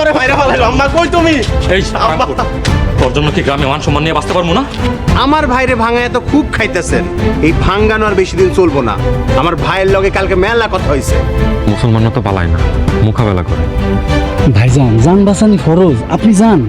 আরে ভাইরা ভালো আম্মা কই তুমি? এই তোর জন্য কি গ্রামে মান সম্মান নিয়ে বাঁচতে পারবো না? আমার ভাইরে ভাঙায় তো খুব খাইতেছেন। এই ভাঙ্গানো আর বেশি দিন চলবো না। আমার ভাইয়ের লগে কালকে মেলা কথা হইছে। মুসলমানরা তো পালায় না, মোকাবেলা করে। ভাইজান জান বাঁচানি ফরজ, আপনি যান।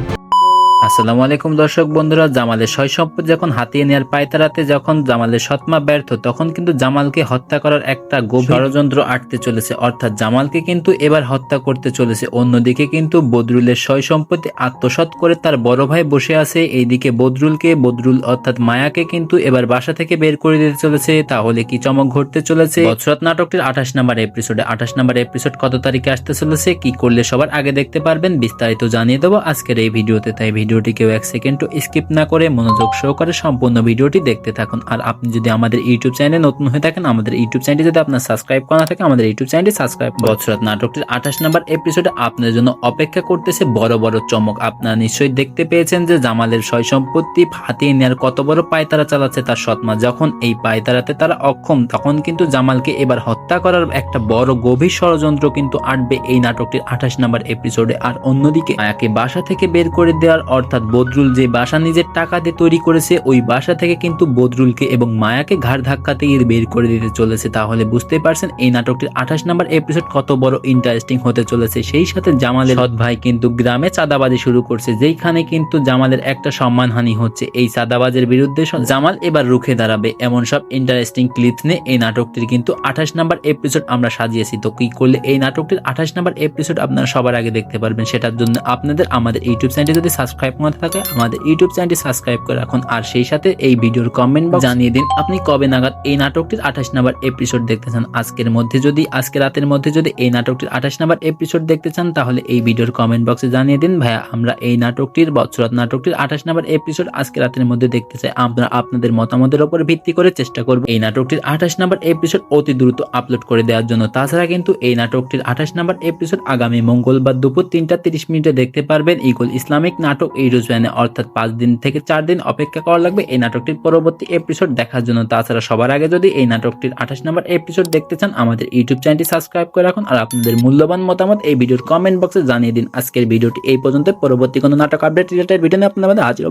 আসসালামু আলাইকুম দর্শক বন্ধুরা, জামালের সয় সম্পদ যখন হাতিয়ে নেওয়ার পায়তারাতে যখন জামালের সৎমা ব্যর্থ, তখন কিন্তু জামালকে হত্যা করার একটা গভীর ষড়যন্ত্র আটতে চলেছে। অর্থাৎ জামালকে কিন্তু এবার হত্যা করতে চলেছে। অন্যদিকে কিন্তু বদরুলের সয় সম্পত্তি আত্মসাৎ করে তার বড় ভাই বসে আছে। এইদিকে বদরুল অর্থাৎ মায়াকে কিন্তু এবার বাসা থেকে বের করে দিতে চলেছে। তাহলে কি চমক ঘটতে চলেছে বছরাত নাটকটির 28 নম্বর এপিসোডে? 28 নম্বর এপিসোড কত তারিখে আসতে চলেছে, কি করলে সবার আগে দেখতে পারবেন, বিস্তারিত জানিয়ে দেবো আজকের এই ভিডিওতে। তাই ভিডিওটি কেউ এক সেকেন্ড স্কিপ না করে মনোযোগ সহকারে সম্পূর্ণ ভিডিওটি দেখতে থাকুন। আর আপনি যদি আমাদের ইউটিউব চ্যানেলে নতুন হয়ে থাকেন, আমাদের ইউটিউব চ্যানেলটি যদি আপনার সাবস্ক্রাইব করা থাকে, আমাদের ইউটিউব চ্যানেলটি সাবস্ক্রাইব। বছরাত নাটকটির 28 নম্বর এপিসোডে আপনাদের জন্য অপেক্ষা করতেছে বড় বড় চমক। আপনারা নিশ্চয়ই দেখতে পেয়েছেন যে জামালের সয় সম্পত্তি হাতিয়ে নেওয়ার কত বড় পায়তারা চালাচ্ছে তার সৎমা। যখন এই পায়তারাতে তারা অক্ষম, তখন কিন্তু জামালকে এবার হত্যা করার একটা বড় গভীর ষড়যন্ত্র কিন্তু আটবে এই নাটকটির 28 নম্বর এপিসোডে। আর অন্যদিকে মায়াকে বাসা থেকে বের করে দেওয়ার, অর্থাৎ বদরুল যে বাসা নিজের টাকা দিয়ে তৈরি করেছে, ওই বাসা থেকে কিন্তু বদরুলকে এবং মায়াকে ঘাড় ধাক্কাতে বের করে দিতে চলেছে। তাহলে বুঝতেই পারছেন এই নাটকটির 28 নম্বর এপিসোড কত বড় ইন্টারেস্টিং হতে চলেছে। সেই সাথে জামালের সৎ ভাই কিন্তু গ্রামে চাঁদাবাজি শুরু করছে, যেখানে কিন্তু জামালের একটা সম্মানহানি হচ্ছে। এই চাঁদাবাজের বিরুদ্ধে জামাল এবার রুখে দাঁড়াবে, এমন সব ইন্টারেস্টিং ক্লিপস নিয়ে এই নাটকটির কিন্তু 28 নম্বর এপিসোড আমরা সাজিয়েছি। তো কি করলে এই নাটকটির 28 নম্বর এপিসোড আপনারা সবার আগে দেখতে পারবেন, সেটার জন্য আপনাদের আমাদের ইউটিউব চ্যানেলটি যদি সাবস্ক্রাইব করা থাকে, আমাদের ইউটিউব চ্যানেলটি সাবস্ক্রাইব করে রাখুন। আর সেই সাথে এই ভিডিওর কমেন্ট বক্সে জানিয়ে দিন আপনি কবে নাগাদ এই নাটকটির 28 নম্বর এপিসোড দেখতে চান। আজকে রাতের মধ্যে যদি এই নাটকটির 28 নম্বর এপিসোড দেখতে চান, তাহলে এই ভিডিওর কমেন্ট বক্সে জানিয়ে দিন ভাইয়া আমরা এই নাটকটির বছরাত নাটকটির 28 নম্বর এপিসোড আজকে রাতের মধ্যে দেখতে চাই। আমরা আপনাদের মতামতের উপর ভিত্তি করে চেষ্টা করব এই নাটকটির 28 নম্বর এপিসোড অতি দ্রুত আপলোড করে দেওয়ার জন্য। তাছাড়া কিন্তু এই নাটকটির 28 নম্বর এপিসোড আগামী মঙ্গলবার দুপুর 3:30 দেখতে পারবেন ইগল ইসলামিক নাটক এই রোজবানে। অর্থাৎ 5 দিন থেকে 4 দিন অপেক্ষা করা লাগবে এই নাটকটির পরবর্তী এপিসোড দেখার জন্য। তাছাড়া সবার আগে যদি এই নাটকটির 28 নম্বর এপিসোড দেখতে চান, আমাদের ইউটিউব চ্যানেলটি সাবস্ক্রাইব করে রাখুন। আর আপনাদের মূল্যবান মতামত এই ভিডিওর কমেন্ট বক্সে জানিয়ে দিন। আজকের ভিডিওটি এই পর্যন্ত। পরবর্তী কোনো নাটক আপডেট রিলেটেড ভিডিও নিয়ে আপনাদের হাজির।